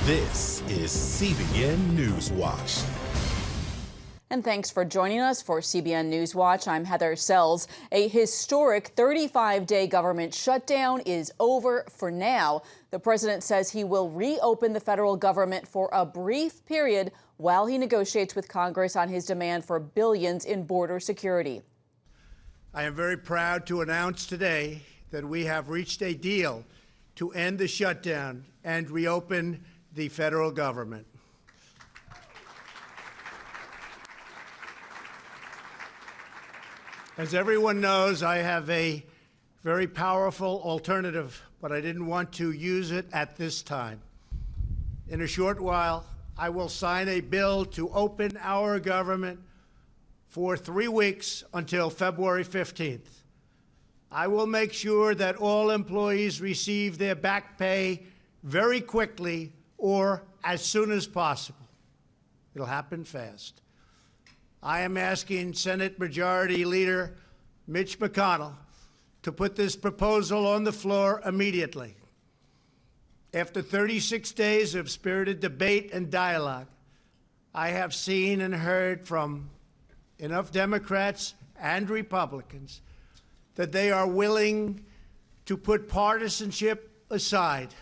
This is CBN NewsWatch. And thanks for joining us for CBN NewsWatch. I'm Heather Sells. A historic 35-day government shutdown is over for now. The president says he will reopen the federal government for a brief period while he negotiates with Congress on his demand for billions in border security. I am very proud to announce today that we have reached a deal to end the shutdown and reopen the federal government. As everyone knows, I have a very powerful alternative, but I didn't want to use it at this time. In a short while, I will sign a bill to open our government for 3 weeks until February 15th. I will make sure that all employees receive their back pay very quickly or as soon as possible. It'll happen fast. I am asking Senate Majority Leader Mitch McConnell to put this proposal on the floor immediately. After 36 days of spirited debate and dialogue, I have seen and heard from enough Democrats and Republicans that they are willing to put partisanship aside,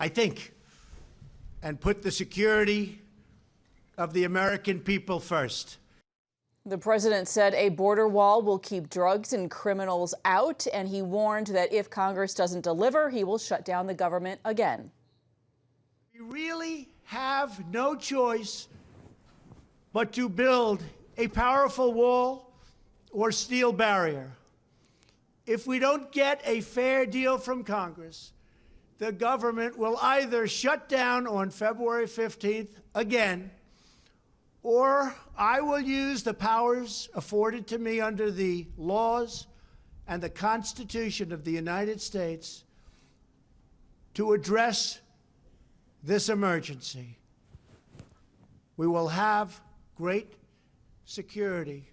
I think, and put the security of the American people first. The president said a border wall will keep drugs and criminals out, and he warned that if Congress doesn't deliver, he will shut down the government again. We really have no choice but to build a powerful wall or steel barrier. If we don't get a fair deal from Congress, the government will either shut down on February 15th again, or I will use the powers afforded to me under the laws and the Constitution of the United States to address this emergency. We will have great security.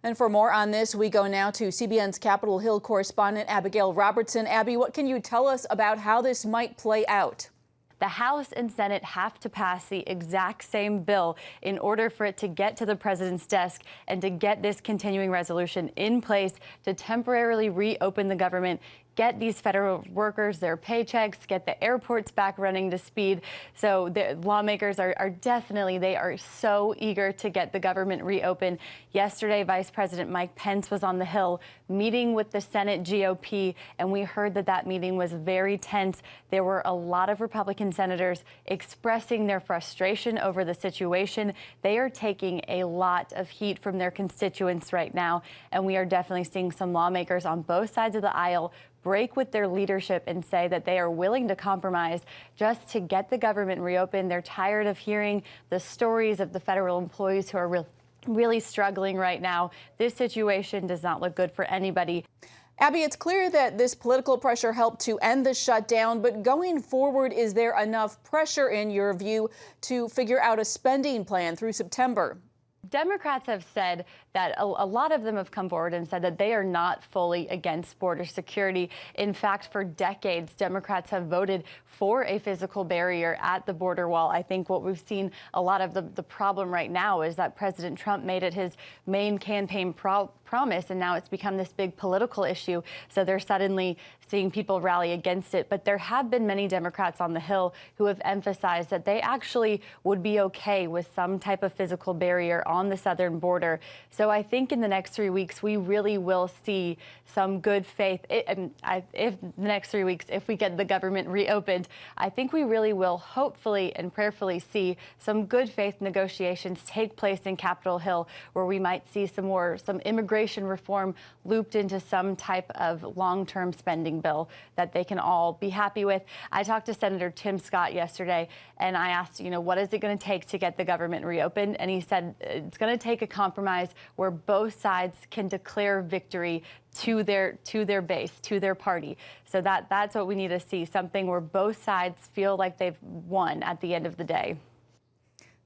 And for more on this, we go now to CBN's Capitol Hill correspondent Abigail Robertson. Abby, what can you tell us about how this might play out? The House and Senate have to pass the exact same bill in order for it to get to the president's desk and to get this continuing resolution in place to temporarily reopen the government, get these federal workers their paychecks, get the airports back running to speed. So the lawmakers are definitely, they are so eager to get the government reopened. Yesterday, Vice President Mike Pence was on the Hill meeting with the Senate GOP, and we heard that that meeting was very tense. There were a lot of Republican senators expressing their frustration over the situation. They are taking a lot of heat from their constituents right now, and we are definitely seeing some lawmakers on both sides of the aisle break with their leadership and say that they are willing to compromise just to get the government reopened. They're tired of hearing the stories of the federal employees who are really struggling right now. This situation does not look good for anybody. Abby, it's clear that this political pressure helped to end the shutdown, but going forward, is there enough pressure, in your view, to figure out a spending plan through September? Democrats have said that a lot of them have come forward and said that they are not fully against border security. In fact, for decades, Democrats have voted for a physical barrier at the border wall. I think what we've seen a lot of the problem right now is that President Trump made it his main campaign promise, and now it's become this big political issue. So they're suddenly seeing people rally against it. But there have been many Democrats on the Hill who have emphasized that they actually would be okay with some type of physical barrier on the southern border. So I think in the next 3 weeks, we really will see some good faith. If the next 3 weeks, if we get the government reopened, I think we really will hopefully and prayerfully see some good faith negotiations take place in Capitol Hill, where we might see some immigration reform looped into some type of long-term spending bill that they can all be happy with. I talked to Senator Tim Scott yesterday, and I asked, what is it going to take to get the government reopened? And he said it's going to take a compromise where both sides can declare victory to their base, to their party. So that's what we need to see, something where both sides feel like they've won at the end of the day.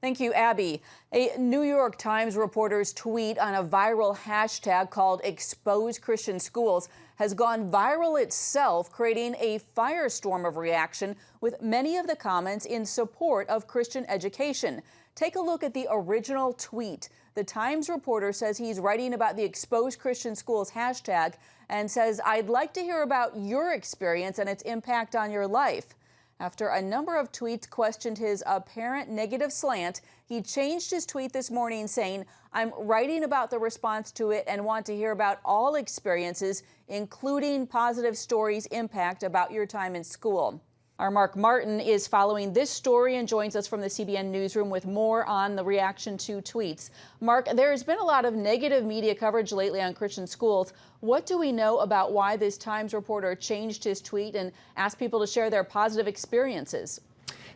Thank you, Abby. A New York Times reporter's tweet on a viral hashtag called Expose Christian Schools has gone viral itself, creating a firestorm of reaction with many of the comments in support of Christian education. Take a look at the original tweet. The Times reporter says he's writing about the Expose Christian Schools hashtag and says, "I'd like to hear about your experience and its impact on your life." After a number of tweets questioned his apparent negative slant, he changed his tweet this morning saying, "I'm writing about the response to it and want to hear about all experiences, including positive stories impact about your time in school." Our Mark Martin is following this story and joins us from the CBN newsroom with more on the reaction to tweets. Mark, there has been a lot of negative media coverage lately on Christian schools. What do we know about why this Times reporter changed his tweet and asked people to share their positive experiences?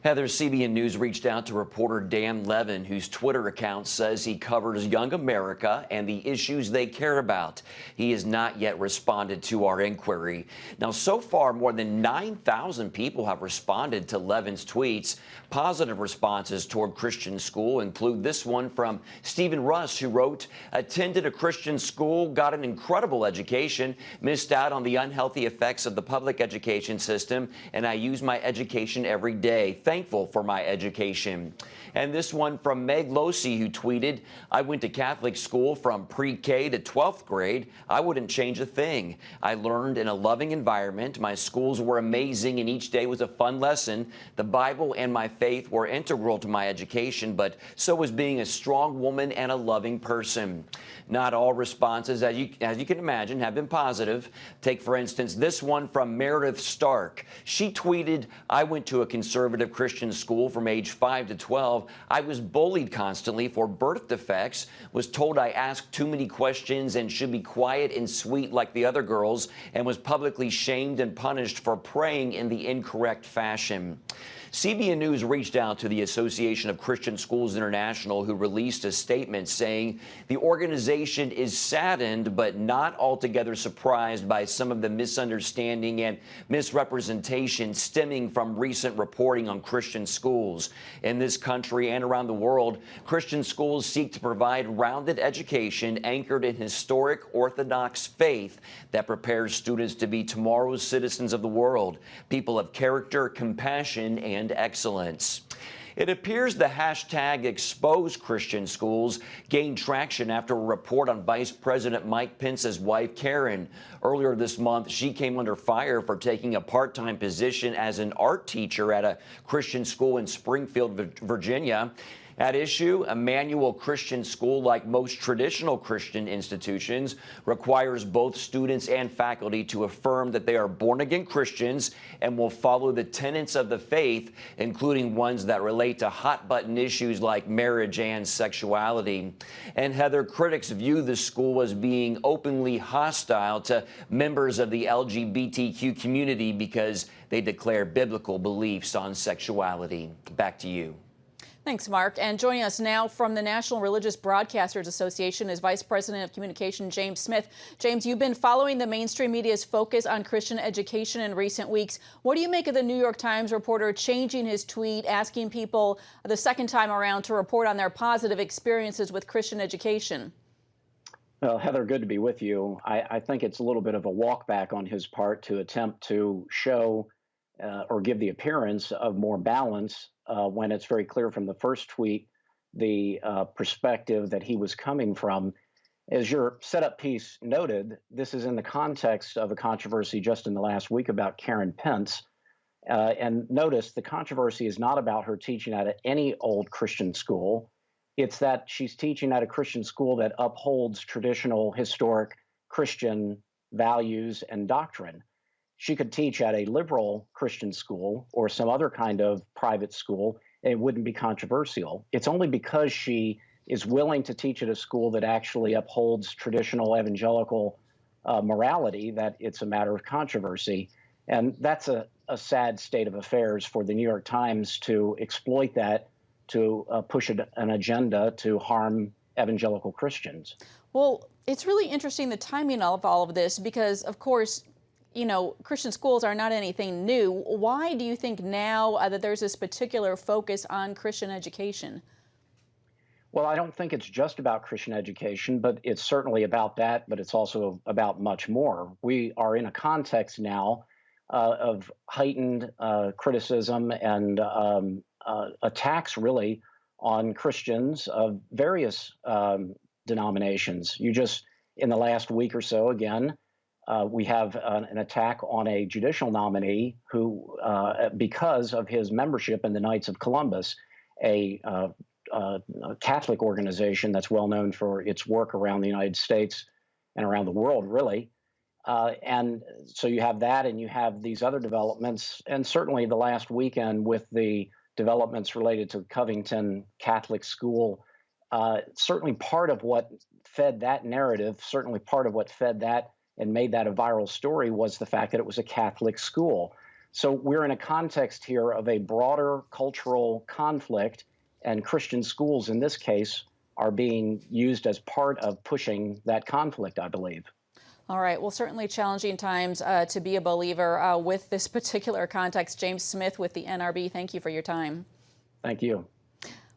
Heather, CBN News reached out to reporter Dan Levin, whose Twitter account says he covers young America and the issues they care about. He has not yet responded to our inquiry. Now, so far, more than 9,000 people have responded to Levin's tweets. Positive responses toward Christian school include this one from Stephen Russ, who wrote, "Attended a Christian school, got an incredible education, missed out on the unhealthy effects of the public education system, and I use my education every day. Thankful for my education." And this one from Meg Losi, who tweeted, "I went to Catholic school from pre-K to 12th grade. I wouldn't change a thing. I learned in a loving environment. My schools were amazing and each day was a fun lesson. The Bible and my faith were integral to my education, but so was being a strong woman and a loving person." Not all responses, as you can imagine, have been positive. Take, for instance, this one from Meredith Stark. She tweeted, "I went to a conservative Christian school from age 5 to 12. I was bullied constantly for birth defects, was told I asked too many questions and should be quiet and sweet like the other girls, and was publicly shamed and punished for praying in the incorrect fashion." CBN News reached out to the Association of Christian Schools International, who released a statement saying the organization is saddened but not altogether surprised by some of the misunderstanding and misrepresentation stemming from recent reporting on Christian schools. In this country and around the world, Christian schools seek to provide rounded education anchored in historic Orthodox faith that prepares students to be tomorrow's citizens of the world, people of character, compassion, and excellence. It appears the hashtag Expose Christian Schools gained traction after a report on Vice President Mike Pence's wife, Karen. Earlier this month, she came under fire for taking a part-time position as an art teacher at a Christian school in Springfield, Virginia. At issue, Emmanuel Christian School, like most traditional Christian institutions, requires both students and faculty to affirm that they are born-again Christians and will follow the tenets of the faith, including ones that relate to hot-button issues like marriage and sexuality. And Heather, critics view the school as being openly hostile to members of the LGBTQ community because they declare biblical beliefs on sexuality. Back to you. Thanks, Mark. And joining us now from the National Religious Broadcasters Association is Vice President of Communication, James Smith. James, you've been following the mainstream media's focus on Christian education in recent weeks. What do you make of the New York Times reporter changing his tweet, asking people the second time around to report on their positive experiences with Christian education? Well, Heather, good to be with you. I think it's a little bit of a walk back on his part to attempt to show or give the appearance of more balance when it's very clear from the first tweet the perspective that he was coming from. As your setup piece noted, this is in the context of a controversy just in the last week about Karen Pence. And notice the controversy is not about her teaching at any old Christian school. It's that she's teaching at a Christian school that upholds traditional, historic Christian values and doctrine. She could teach at a liberal Christian school or some other kind of private school, and it wouldn't be controversial. It's only because she is willing to teach at a school that actually upholds traditional evangelical morality that it's a matter of controversy. And that's a sad state of affairs for the New York Times to exploit that to push an agenda to harm evangelical Christians. Well, it's really interesting, the timing of all of this, because, of course, you know, Christian schools are not anything new. Why do you think now that there's this particular focus on Christian education? Well, I don't think it's just about Christian education, but it's certainly about that, but it's also about much more. We are in a context now of heightened criticism and attacks, really, on Christians of various denominations. In the last week or so, again, we have an attack on a judicial nominee who, because of his membership in the Knights of Columbus, a Catholic organization that's well known for its work around the United States and around the world, really. And so you have that, and you have these other developments, and certainly the last weekend with the developments related to Covington Catholic School. Certainly part of what fed that narrative, certainly part of what fed that and made that a viral story was the fact that it was a Catholic school. So we're in a context here of a broader cultural conflict, and Christian schools in this case are being used as part of pushing that conflict, I believe. All right. Well, certainly challenging times to be a believer with this particular context. James Smith with the NRB, thank you for your time. Thank you.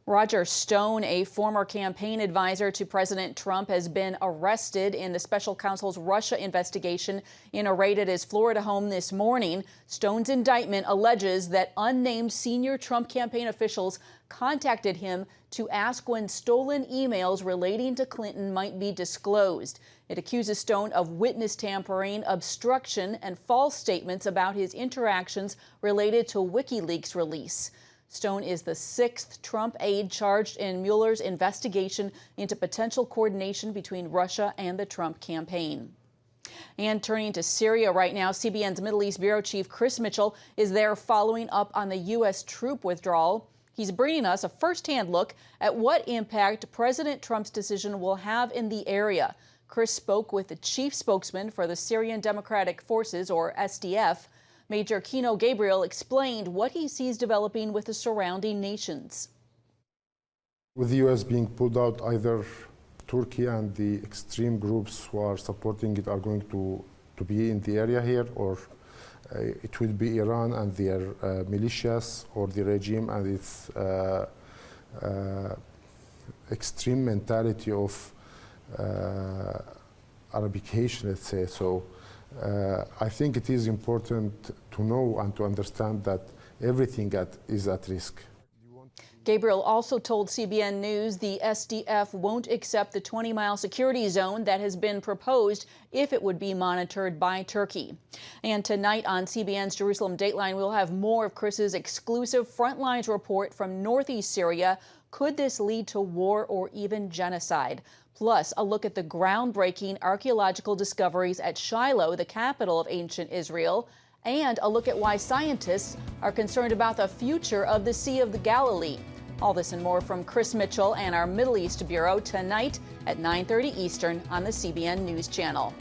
Roger Stone, a former campaign advisor to President Trump, has been arrested in the special counsel's Russia investigation in a raid at his Florida home this morning. Stone's indictment alleges that unnamed senior Trump campaign officials contacted him to ask when stolen emails relating to Clinton might be disclosed. It accuses Stone of witness tampering, obstruction, and false statements about his interactions related to WikiLeaks release. Stone is the 6th Trump aide charged in Mueller's investigation into potential coordination between Russia and the Trump campaign. And turning to Syria right now, CBN's Middle East Bureau Chief Chris Mitchell is there following up on the U.S. troop withdrawal. He's bringing us a first-hand look at what impact President Trump's decision will have in the area. Chris spoke with the chief spokesman for the Syrian Democratic Forces, or SDF. Major Kino Gabriel explained what he sees developing with the surrounding nations. With the U.S. being pulled out, either Turkey and the extreme groups who are supporting it are going to be in the area here, or it will be Iran and their militias, or the regime and its extreme mentality of Arabication, let's say. So I think it is important to know and to understand that everything is at risk. Gabriel also told CBN News the SDF won't accept the 20-mile security zone that has been proposed if it would be monitored by Turkey. And tonight on CBN's Jerusalem Dateline, we'll have more of Chris's exclusive Frontlines report from northeast Syria. Could this lead to war or even genocide? Plus, a look at the groundbreaking archaeological discoveries at Shiloh, the capital of ancient Israel, and a look at why scientists are concerned about the future of the Sea of the Galilee. All this and more from Chris Mitchell and our Middle East Bureau tonight at 9:30 Eastern on the CBN News Channel.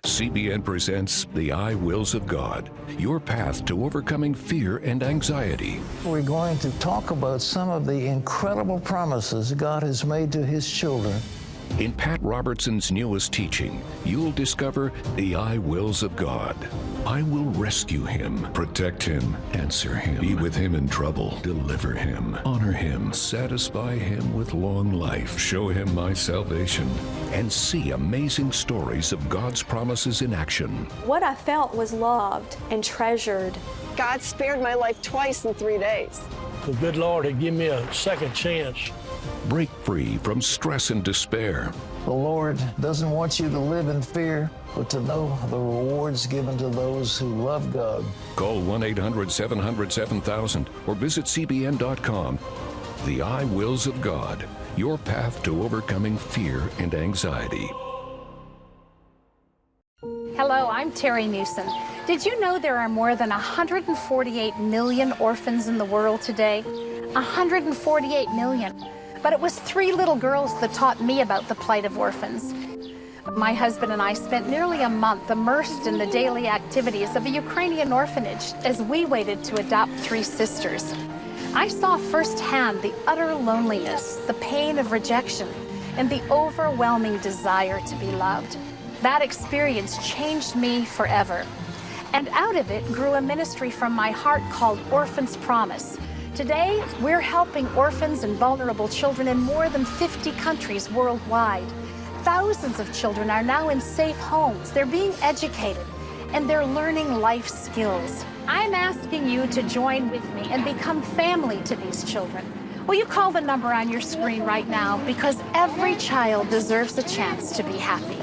CBN presents The I Wills of God, your path to overcoming fear and anxiety. We're going to talk about some of the incredible promises God has made to His children. In Pat Robertson's newest teaching, you'll discover the I Wills of God. I will rescue him, protect him, answer him, be with him in trouble, deliver him, honor him, satisfy him with long life, show him my salvation, and see amazing stories of God's promises in action. What I felt was loved and treasured. God spared my life twice in 3 days. The good Lord had given me a second chance. Break free from stress and despair. The Lord doesn't want you to live in fear, but to know the rewards given to those who love God. Call 1-800-700-7000 or visit cbn.com. The I Wills of God, your path to overcoming fear and anxiety. Hello, I'm Terry Newsom. Did you know there are more than 148 million orphans in the world today? 148 million. But it was 3 little girls that taught me about the plight of orphans. My husband and I spent nearly a month immersed in the daily activities of a Ukrainian orphanage as we waited to adopt 3 sisters. I saw firsthand the utter loneliness, the pain of rejection, and the overwhelming desire to be loved. That experience changed me forever. And out of it grew a ministry from my heart called Orphan's Promise, Today, we're helping orphans and vulnerable children in more than 50 countries worldwide. Thousands of children are now in safe homes. They're being educated, and they're learning life skills. I'm asking you to join with me and become family to these children. Will you call the number on your screen right now? Because every child deserves a chance to be happy.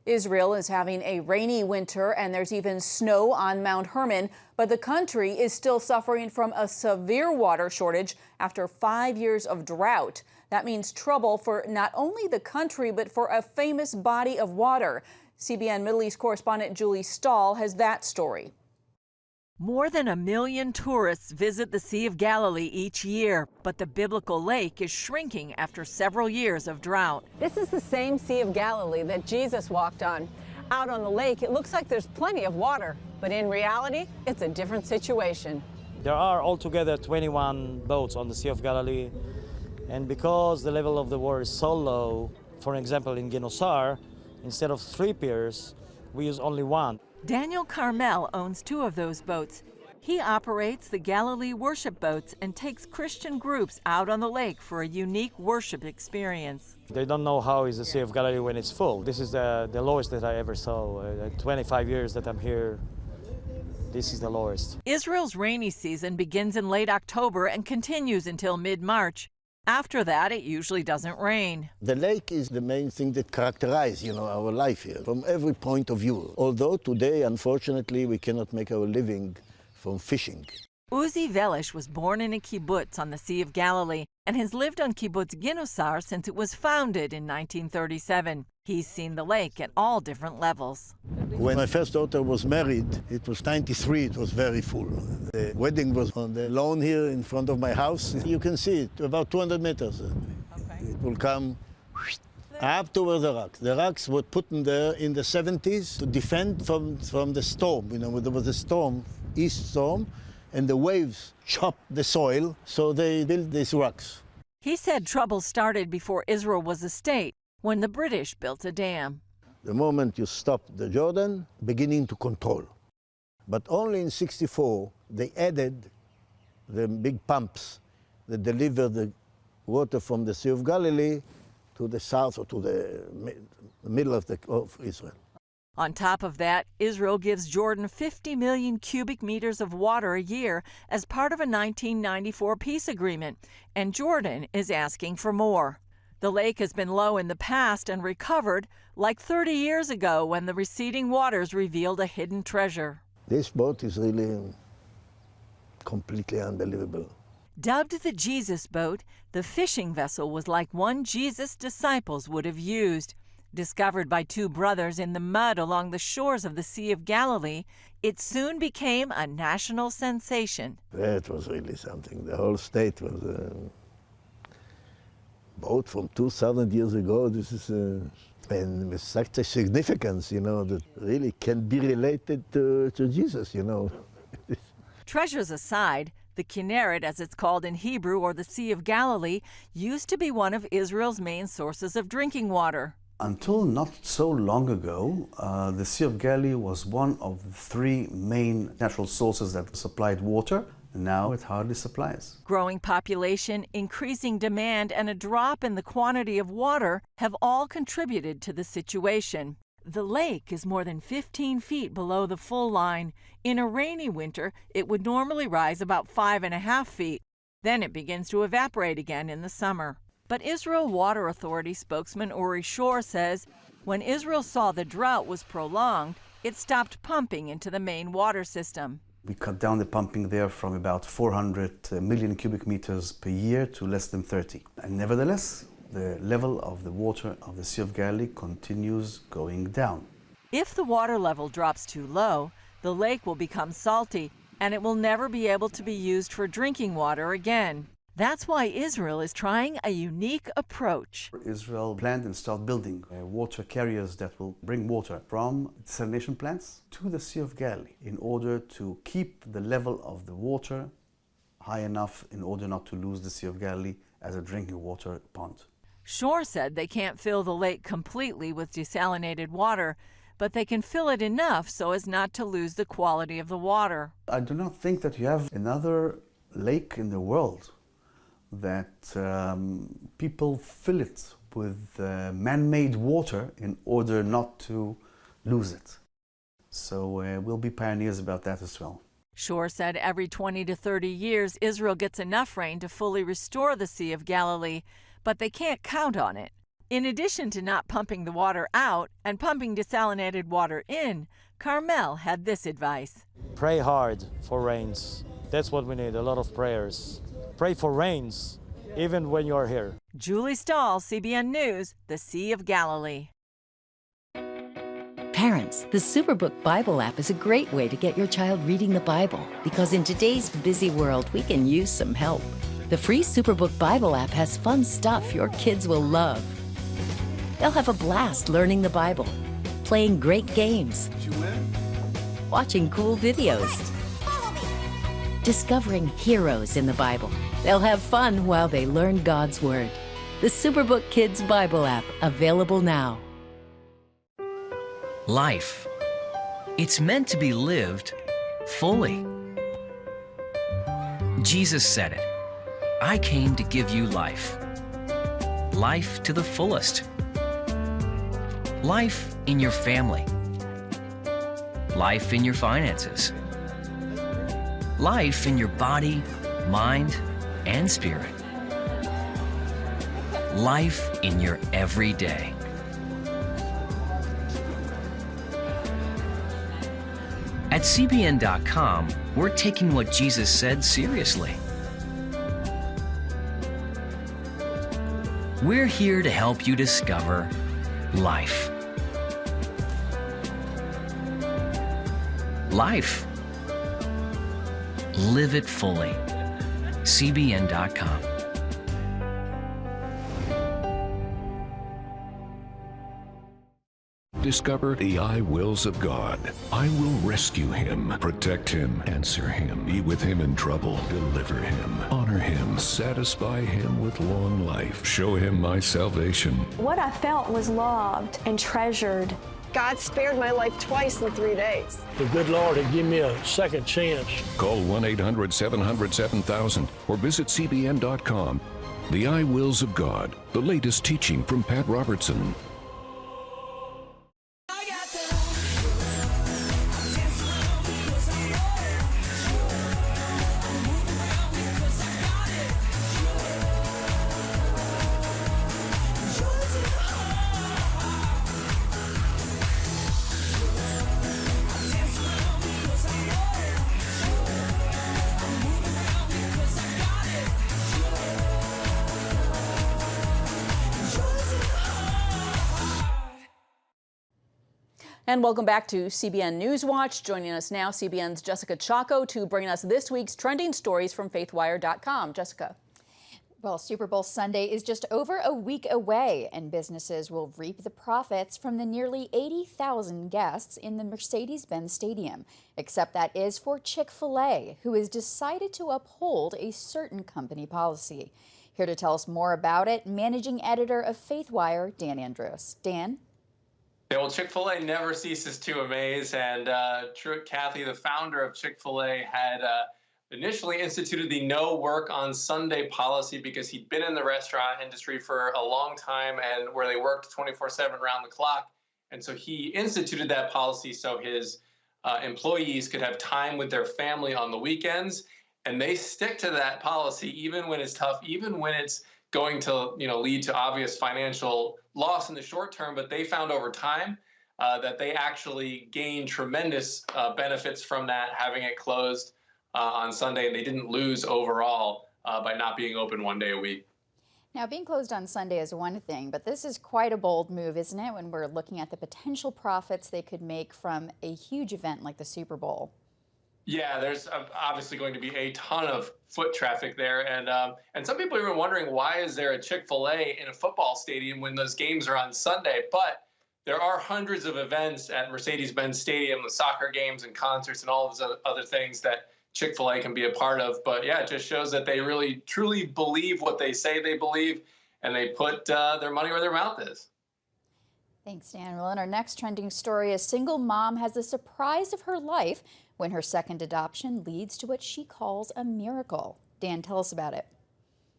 Israel is having a rainy winter, and there's even snow on Mount Hermon, but the country is still suffering from a severe water shortage after 5 years of drought. That means trouble for not only the country, but for a famous body of water. CBN Middle East correspondent Julie Stahl has that story. More than 1 million tourists visit the Sea of Galilee each year, but the biblical lake is shrinking after several years of drought. This is the same Sea of Galilee that Jesus walked on. Out on the lake, it looks like there's plenty of water, but in reality, it's a different situation. There are altogether 21 boats on the Sea of Galilee, and because the level of the water is so low, for example in Ginosar, instead of 3 piers, we use only 1. Daniel Carmel owns 2 of those boats. He operates the Galilee worship boats and takes Christian groups out on the lake for a unique worship experience. They don't know how is the Sea of Galilee when it's full. This is the lowest that I ever saw. 25 years that I'm here, this is the lowest. Israel's rainy season begins in late October and continues until mid-March. After that, it usually doesn't rain. The lake is the main thing that characterizes, our life here from every point of view. Although today, unfortunately, we cannot make our living from fishing. Uzi Velish was born in a kibbutz on the Sea of Galilee and has lived on kibbutz Ginosar since it was founded in 1937. He's seen the lake at all different levels. When my first daughter was married, it was 93, it was very full. The wedding was on the lawn here in front of my house. You can see it, about 200 meters. Okay. It will come up toward the rocks. The rocks were put in there in the 70s to defend from the storm. There was a storm, east storm, and the waves chopped the soil, so they built these rocks. He said trouble started before Israel was a state, when the British built a dam. The moment you stop the Jordan, beginning to control. But only in '64, they added the big pumps that deliver the water from the Sea of Galilee to the south or to the middle of Israel. On top of that, Israel gives Jordan 50 million cubic meters of water a year as part of a 1994 peace agreement, and Jordan is asking for more. The lake has been low in the past and recovered, like 30 years ago when the receding waters revealed a hidden treasure. This boat is really completely unbelievable. Dubbed the Jesus boat, the fishing vessel was like one Jesus' disciples would have used. Discovered by 2 brothers in the mud along the shores of the Sea of Galilee, it soon became a national sensation. That was really something. The whole state was a boat from 2,000 years ago. This is and with such a significance, that really can be related to Jesus, Treasures aside, the Kinneret, as it's called in Hebrew, or the Sea of Galilee, used to be one of Israel's main sources of drinking water. Until not so long ago, the Sea of Galilee was one of the 3 main natural sources that supplied water. Now it hardly supplies. Growing population, increasing demand, and a drop in the quantity of water have all contributed to the situation. The lake is more than 15 feet below the full line. In a rainy winter, it would normally rise about 5.5 feet. Then it begins to evaporate again in the summer. But Israel Water Authority spokesman Uri Shor says when Israel saw the drought was prolonged, it stopped pumping into the main water system. We cut down the pumping there from about 400 million cubic meters per year to less than 30. And nevertheless, the level of the water of the Sea of Galilee continues going down. If the water level drops too low, the lake will become salty and it will never be able to be used for drinking water again. That's why Israel is trying a unique approach. Israel planned and started building water carriers that will bring water from desalination plants to the Sea of Galilee in order to keep the level of the water high enough in order not to lose the Sea of Galilee as a drinking water pond. Shor said they can't fill the lake completely with desalinated water, but they can fill it enough so as not to lose the quality of the water. I do not think that you have another lake in the world that people fill it with man-made water in order not to lose it. So we'll be pioneers about that as well. Shore said every 20 to 30 years, Israel gets enough rain to fully restore the Sea of Galilee, but they can't count on it. In addition to not pumping the water out and pumping desalinated water in, Carmel had this advice. Pray hard for rains. That's what we need, a lot of prayers. Pray for rains, even when you are here. Julie Stahl, CBN News, the Sea of Galilee. Parents, the Superbook Bible app is a great way to get your child reading the Bible because in today's busy world, we can use some help. The free Superbook Bible app has fun stuff your kids will love. They'll have a blast learning the Bible, playing great games, watching cool videos, discovering heroes in the Bible. They'll have fun while they learn God's Word. The Superbook Kids Bible app, available now. Life. It's meant to be lived fully. Jesus said it. I came to give you life. Life to the fullest. Life in your family. Life in your finances. Life in your body, mind, and spirit. Life in your everyday. At CBN.com, we're taking what Jesus said seriously. We're here to help you discover life. Life. Live it fully. CBN.com. Discover the I wills of God. I will rescue him, protect him, answer him, be with him in trouble, deliver him, honor him, satisfy him with long life, show him my salvation. What I felt was loved and treasured. God spared my life twice in 3 days. The good Lord had given me a second chance. Call 1-800-700-7000 or visit CBN.com. The I wills of God, the latest teaching from Pat Robertson. And welcome back to CBN NewsWatch. Joining us now, CBN's Jessica Chaco to bring us this week's trending stories from faithwire.com. Jessica. Well, Super Bowl Sunday is just over a week away, and businesses will reap the profits from the nearly 80,000 guests in the Mercedes-Benz Stadium. Except that is for Chick-fil-A, who has decided to uphold a certain company policy. Here to tell us more about it, managing editor of Faithwire, Dan Andrews. Dan? Yeah, well, Chick-fil-A never ceases to amaze, and Truett Cathy, the founder of Chick-fil-A, had initially instituted the no work on Sunday policy because he'd been in the restaurant industry for a long time and where they worked 24/7 around the clock. And so he instituted that policy so his employees could have time with their family on the weekends. And they stick to that policy even when it's tough, even when it's going to lead to obvious financial loss in the short term. But they found over time that they actually gained tremendous benefits from that, having it closed on Sunday, and they didn't lose overall by not being open one day a week. Now, being closed on Sunday is one thing, but this is quite a bold move, isn't it, when we're looking at the potential profits they could make from a huge event like the Super Bowl? Yeah, there's obviously going to be a ton of foot traffic there, and some people are even wondering, why is there a Chick-fil-A in a football stadium when those games are on Sunday? But there are hundreds of events at Mercedes-Benz Stadium, the soccer games and concerts and all of those other things that Chick-fil-A can be a part of. But yeah, it just shows that they really truly believe what they say they believe, and they put their money where their mouth is. Thanks, Dan. Well, in our next trending story, a single mom has the surprise of her life when her second adoption leads to what she calls a miracle. Dan, tell us about it.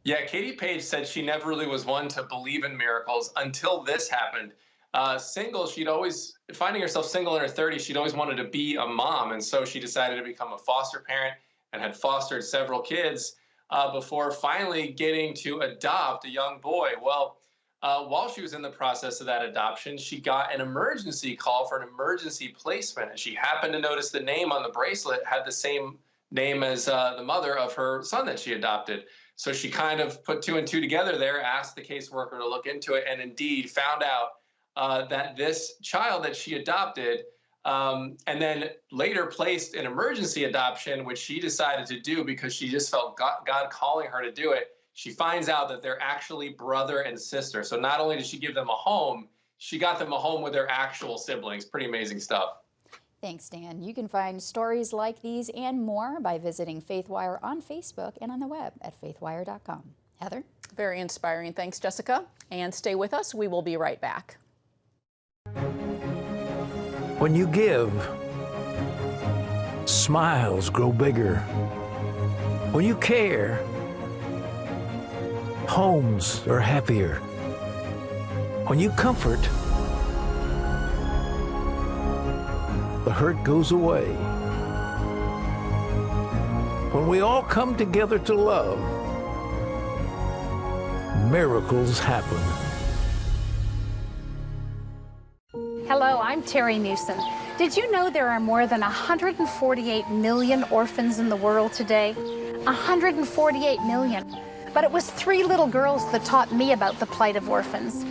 Yeah, Katie Page said she never really was one to believe in miracles until this happened. Finding herself single in her 30s, she'd always wanted to be a mom. And so she decided to become a foster parent and had fostered several kids before finally getting to adopt a young boy. Well, while she was in the process of that adoption, she got an emergency call for an emergency placement. And she happened to notice the name on the bracelet had the same name as the mother of her son that she adopted. So she kind of put two and two together there, asked the caseworker to look into it, and indeed found out that this child that she adopted and then later placed in emergency adoption, which she decided to do because she just felt God calling her to do it. She finds out that they're actually brother and sister. So not only did she give them a home, she got them a home with their actual siblings. Pretty amazing stuff. Thanks, Dan. You can find stories like these and more by visiting FaithWire on Facebook and on the web at faithwire.com. Heather? Very inspiring. Thanks, Jessica. And stay with us. We will be right back. When you give, smiles grow bigger. When you care, homes are happier. When you comfort, the hurt goes away. When we all come together to love, miracles happen. Hello, I'm Terry Newsom. Did you know there are more than 148 million orphans in the world today? 148 million. But it was 3 little girls that taught me about the plight of orphans.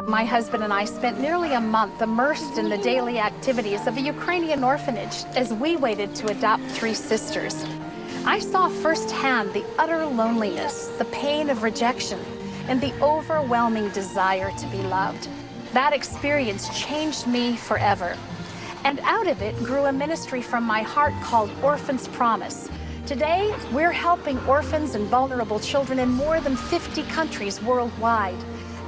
My husband and I spent nearly a month immersed in the daily activities of a Ukrainian orphanage as we waited to adopt 3 sisters. I saw firsthand the utter loneliness, the pain of rejection, and the overwhelming desire to be loved. That experience changed me forever. And out of it grew a ministry from my heart called Orphans Promise. Today, we're helping orphans and vulnerable children in more than 50 countries worldwide.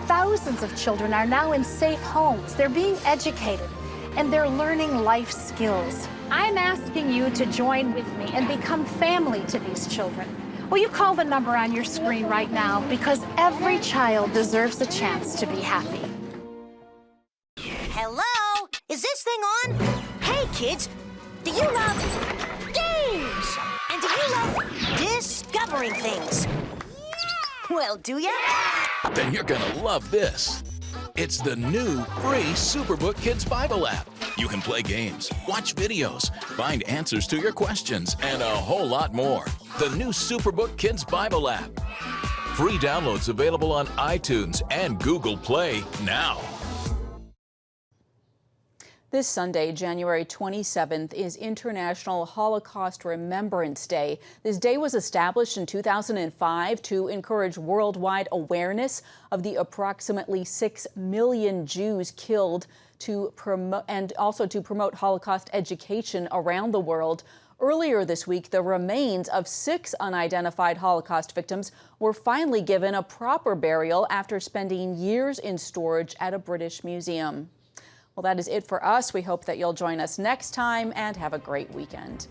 Thousands of children are now in safe homes. They're being educated, and they're learning life skills. I'm asking you to join with me and become family to these children. Will you call the number on your screen right now? Because every child deserves a chance to be happy. Hello? Is this thing on? Hey, kids, do you love games? And do you love discovering things? Well, do ya? Then you're gonna love this. It's the new free Superbook Kids Bible app. You can play games, watch videos, find answers to your questions, and a whole lot more. The new Superbook Kids Bible app. Free downloads available on iTunes and Google Play now. This Sunday, January 27th, is International Holocaust Remembrance Day. This day was established in 2005 to encourage worldwide awareness of the approximately 6 million Jews killed and also to promote Holocaust education around the world. Earlier this week, the remains of 6 unidentified Holocaust victims were finally given a proper burial after spending years in storage at a British museum. Well, that is it for us. We hope that you'll join us next time and have a great weekend.